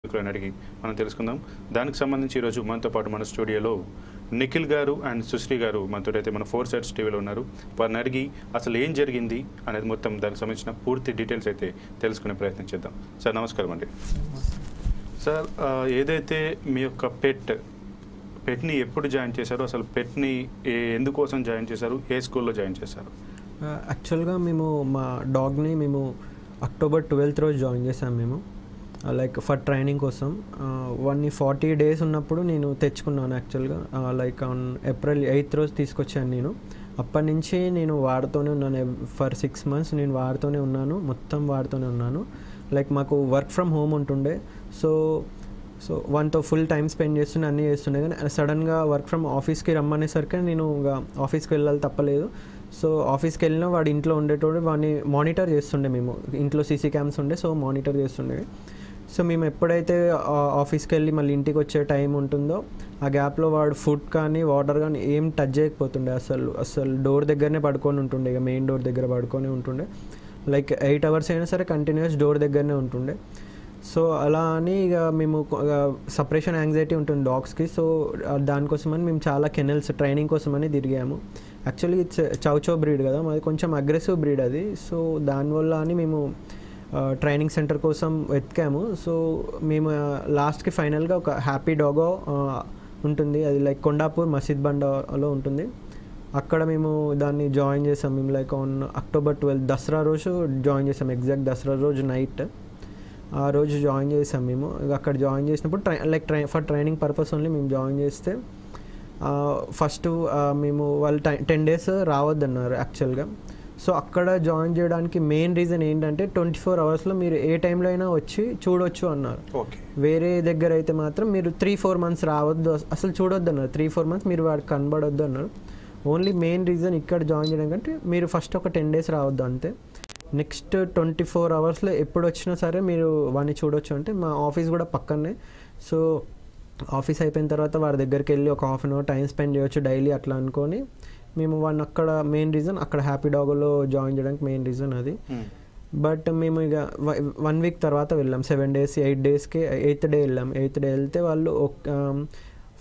అడిగి మనం తెలుసుకుందాం. దానికి సంబంధించి ఈరోజు మనతో పాటు మన స్టూడియోలో నిఖిల్ గారు అండ్ సుశ్రీ గారు మనతో అయితే మన 4 Sides టీవీలో ఉన్నారు. వారిని అడిగి అసలు ఏం జరిగింది అనేది మొత్తం దానికి సంబంధించిన పూర్తి డీటెయిల్స్ అయితే తెలుసుకునే ప్రయత్నం చేద్దాం. సార్ నమస్కారం అండి. సార్ ఏదైతే మీ యొక్క పెట్ని ఎప్పుడు జాయిన్ చేశారు, అసలు పెట్ని ఎందుకోసం జాయిన్ చేశారు, ఏ స్కూల్లో జాయిన్ చేశారు? యాక్చువల్గా మేము మా డాగ్ని అక్టోబర్ 12th రోజు జాయిన్ చేసాము. మేము లైక్ ఫర్ ట్రైనింగ్ కోసం 40 days ఉన్నప్పుడు నేను తెచ్చుకున్నాను. యాక్చువల్గా లైక్ ఆన్ April 8th రోజు తీసుకొచ్చాను. నేను అప్పటి నుంచి నేను వాడుతూనే ఉన్నాను. ఫర్ 6 months నేను వాడుతూనే ఉన్నాను, మొత్తం వాడుతూనే ఉన్నాను. లైక్ మాకు వర్క్ ఫ్రమ్ హోమ్ ఉంటుండే, సో వాటితో ఫుల్ టైం స్పెండ్ చేస్తుండే, అన్నీ చేస్తుండే. కానీ సడన్గా వర్క్ ఫ్రమ్ ఆఫీస్కి రమ్మనేసరికి నేను ఇంకా ఆఫీస్కి వెళ్ళాలి తప్పలేదు. సో ఆఫీస్కి వెళ్ళినా వాడు ఇంట్లో ఉండేటోడు, వాడిని మానిటర్ చేస్తుండే. మేము ఇంట్లో CC క్యామ్స్ ఉండే, సో మానిటర్ చేస్తుండే. సో మేము ఎప్పుడైతే ఆఫీస్కి వెళ్ళి మళ్ళీ ఇంటికి వచ్చే టైం ఉంటుందో ఆ గ్యాప్లో వాడు ఫుడ్ కానీ వాటర్ కానీ ఏం టచ్ చేయకపోతుండే. అసలు డోర్ దగ్గరనే పడుకొని ఉంటుండే, ఇక మెయిన్ డోర్ దగ్గర పడుకొని ఉంటుండే. లైక్ 8 hours అయినా సరే కంటిన్యూస్ డోర్ దగ్గరనే ఉంటుండే. సో అలా అని ఇక మేము సపరేషన్ యాంగ్జైటీ ఉంటుంది డాగ్స్కి. సో దానికోసమని మేము చాలా కెనల్స్ ట్రైనింగ్ కోసమని తిరిగాము. యాక్చువల్లీ ఇట్స్ చౌచో బ్రీడ్ కదా, మాది కొంచెం అగ్రెసివ్ బ్రీడ్ అది. సో దానివల్ల అని మేము ట్రైనింగ్ సెంటర్ కోసం వెతికాము. సో మేము లాస్ట్కి ఫైనల్గా ఒక హ్యాపీ డాగో ఉంటుంది, అది లైక్ కొండాపూర్ మసీద్ బండలో ఉంటుంది. అక్కడ మేము దాన్ని జాయిన్ చేసాం. మేము like on October 12th Dasara రోజు జాయిన్ చేసాం. ఎగ్జాక్ట్ దసరా రోజు నైట్ ఆ రోజు జాయిన్ చేసాం మేము. అక్కడ జాయిన్ చేసినప్పుడు ఫర్ ట్రైనింగ్ పర్పస్ ఓన్లీ మేము జాయిన్ చేస్తే ఫస్ట్ మేము వాళ్ళు 10 days రావద్దన్నారు యాక్చువల్గా. సో అక్కడ జాయిన్ చేయడానికి మెయిన్ రీజన్ ఏంటంటే 24 hours మీరు ఏ టైంలో అయినా వచ్చి చూడొచ్చు అన్నారు. వేరే దగ్గర అయితే మాత్రం మీరు 3-4 months రావద్దు, అసలు చూడొద్దు అన్నారు. 3-4 months మీరు వాడికి కనబడొద్దు అన్నారు. ఓన్లీ మెయిన్ రీజన్ ఇక్కడ జాయిన్ చేయడం కంటే మీరు ఫస్ట్ ఒక 10 days రావద్దు అంతే. నెక్స్ట్ 24 hours ఎప్పుడు వచ్చినా సరే మీరు వాడిని చూడొచ్చు. అంటే మా ఆఫీస్ కూడా పక్కనే. సో ఆఫీస్ అయిపోయిన తర్వాత వాడి దగ్గరికి వెళ్ళి ఒక 1/2 hour టైం స్పెండ్ చేయొచ్చు డైలీ అట్లా అనుకొని మేము వాడిని అక్కడ మెయిన్ రీజన్ అక్కడ హ్యాపీ డాగ్లో జాయిన్ చేయడానికి మెయిన్ రీజన్ అది. బట్ మేము ఇక 1 week తర్వాత వెళ్ళాం. 7 days 8 daysకి 8th day వెళ్ళాం. 8th day వెళ్తే వాళ్ళు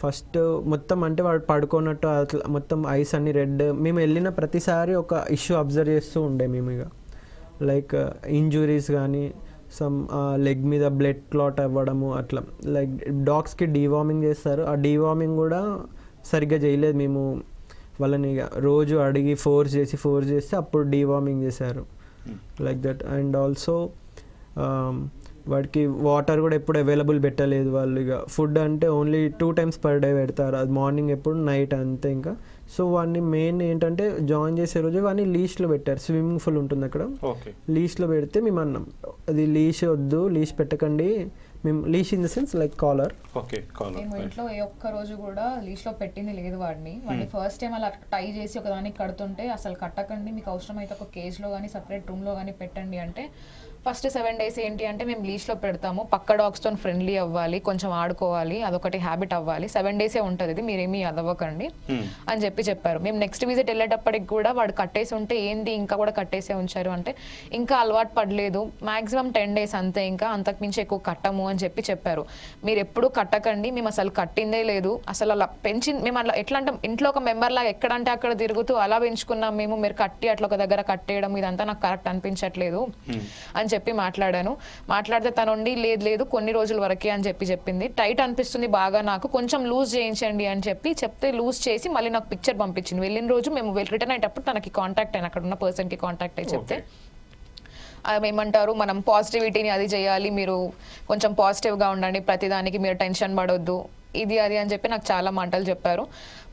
ఫస్ట్ మొత్తం అంటే వాడు పడుకున్నట్టు అట్లా మొత్తం ఐస్ అన్ని రెడ్. మేము వెళ్ళిన ప్రతిసారి ఒక ఇష్యూ అబ్జర్వ్ చేస్తూ ఉండే మేము. ఇక లైక్ ఇంజురీస్ కానీ సమ్ లెగ్ మీద బ్లడ్ క్లాట్ అవ్వడము అట్లా. లైక్ డాగ్స్కి డీవార్మింగ్ చేస్తారు, ఆ డీవార్మింగ్ కూడా సరిగ్గా చేయలేదు మేము. వాళ్ళని రోజు అడిగి ఫోర్స్ చేస్తే అప్పుడు డీవార్మింగ్ చేశారు లైక్ దట్. అండ్ ఆల్సో వాడికి వాటర్ కూడా ఎప్పుడు అవైలబుల్ పెట్టలేదు వాళ్ళు. ఇక ఫుడ్ అంటే ఓన్లీ 2 times per day పెడతారు, అది మార్నింగ్ ఎప్పుడు నైట్ అంతే. ఇంకా సో వాడిని మెయిన్ ఏంటంటే జాయిన్ చేసే రోజు వాడిని లీష్లో పెట్టారు. స్విమ్మింగ్ పూల్ ఉంటుంది అక్కడ, లీష్లో పెడితే మేము అన్నాం అది లీష్ వద్దు, లీష్ పెట్టకండి. మేము leash in the sense like collar. మేము ఇంట్లో ఏ ఒక్క రోజు కూడా లీష్ లో పెట్టింది లేదు వాడిని. ఫస్ట్ టైం అలా టై చేసి ఒకదానికి కడుతుంటే అసలు కట్టకండి, మీకు అవసరమైతే ఒక కేజ్ లో కానీ సపరేట్ రూమ్ లో కానీ పెట్టండి అంటే ఫస్ట్ 7 days ఏంటి అంటే మేము లీష్లో పెడతాము, పక్క డాగ్స్తో ఫ్రెండ్లీ అవ్వాలి, కొంచెం ఆడుకోవాలి, అదొకటి హ్యాబిట్ అవ్వాలి, 7 days ఉంటుంది ఇది, మీరేమీ అదవ్వకండి అని చెప్పారు. మేము నెక్స్ట్ విజిట్ వెళ్ళేటప్పటికి కూడా వాడు కట్టేసి ఉంటే ఏంటి ఇంకా కూడా కట్టేసే ఉంచారు అంటే ఇంకా అలవాటు పడలేదు, మాక్సిమం 10 days అంతే, ఇంకా అంతకుమించి ఎక్కువ కట్టము అని చెప్పారు. మీరు ఎప్పుడు కట్టకండి, మేము అసలు కట్టిందే లేదు, అసలు అలా మేము అట్లా ఎట్లా అంటే ఇంట్లో ఒక మెంబర్ లాగా ఎక్కడంటే అక్కడ తిరుగుతూ అలా పెంచుకున్నాం మేము, మీరు కట్టి అట్లా ఒక దగ్గర కట్టేయడం ఇదంతా నాకు కరెక్ట్ అనిపించట్లేదు అని మాట్లాడితే తనుండి లేదు కొన్ని రోజుల వరకే అని చెప్పింది. టైట్ అనిపిస్తుంది బాగా, నాకు కొంచెం లూజ్ చేయించండి అని చెప్తే లూజ్ చేసి మళ్ళీ నాకు పిక్చర్ పంపించింది. వెళ్ళిన రోజు మేము రిటర్న్ అయ్యేటప్పుడు తనకి కాంటాక్ట్ అయిన అక్కడ ఉన్న పర్సన్కి కాంటాక్ట్ అయ్యి చెప్తే ఏమంటారు, మనం పాజిటివిటీని అది చేయాలి, మీరు కొంచెం పాజిటివ్గా ఉండండి, ప్రతిదానికి మీరు టెన్షన్ పడొద్దు, ఇది అది అని చెప్పి నాకు చాలా మాటలు చెప్పారు.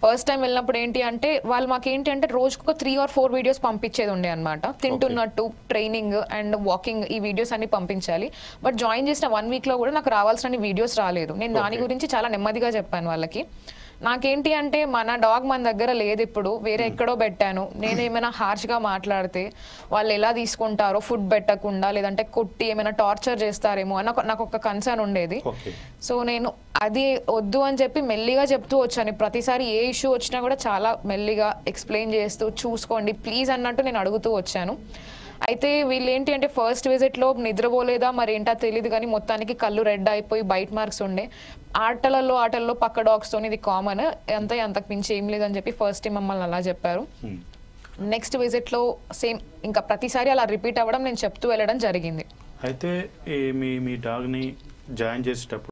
ఫస్ట్ టైం వెళ్ళినప్పుడు ఏంటి అంటే వాళ్ళు మాకు ఏంటి అంటే రోజుకు ఒక 3 or 4 videos పంపించేది ఉండే అనమాట. తింటున్నట్టు, ట్రైనింగ్ అండ్ వాకింగ్, ఈ వీడియోస్ అన్ని పంపించాలి. బట్ జాయిన్ చేసిన 1 week లో కూడా నాకు రావాల్సిన వీడియోస్ రాలేదు. నేను దాని గురించి చాలా నెమ్మదిగా చెప్పాను వాళ్ళకి. నాకేంటి అంటే మన డాగ్ మన దగ్గర లేదు, ఇప్పుడు వేరే ఎక్కడో పెట్టాను, నేను ఏమైనా హార్ష్గా మాట్లాడితే వాళ్ళు ఎలా తీసుకుంటారో, ఫుడ్ పెట్టకుండా లేదంటే కొట్టి ఏమైనా టార్చర్ చేస్తారేమో అని నాకు ఒక కన్సర్న్ ఉండేది. సో నేను అది వద్దు అని చెప్పి మెల్లిగా చెప్తూ వచ్చాను. ప్రతిసారి ఏ ఇష్యూ వచ్చినా కూడా చాలా మెల్లిగా ఎక్స్ప్లెయిన్ చేస్తూ చూసుకోండి ప్లీజ్ అన్నట్టు నేను అడుగుతూ వచ్చాను. అయితే వీళ్ళు ఏంటి అంటే ఫస్ట్ విజిట్లో నిద్రపోలేదా మరి ఏంటో తెలియదు కానీ మొత్తానికి కళ్ళు రెడ్ అయిపోయి బైట్ మార్క్స్ ఉండే. ఆటల్లో పక్క డాగ్స్తో ఇది కామన్, అంతకు మించి ఏం లేదని చెప్పి ఫస్ట్ టైం మమ్మల్ని అలా చెప్పారు. నెక్స్ట్ విజిట్లో సేమ్ ఇంకా ప్రతిసారి అలా రిపీట్ అవ్వడం నేను చెప్తూ వెళ్ళడం జరిగింది. అయితే మీ డాగ్ని జాయిన్ చేసేటప్పుడు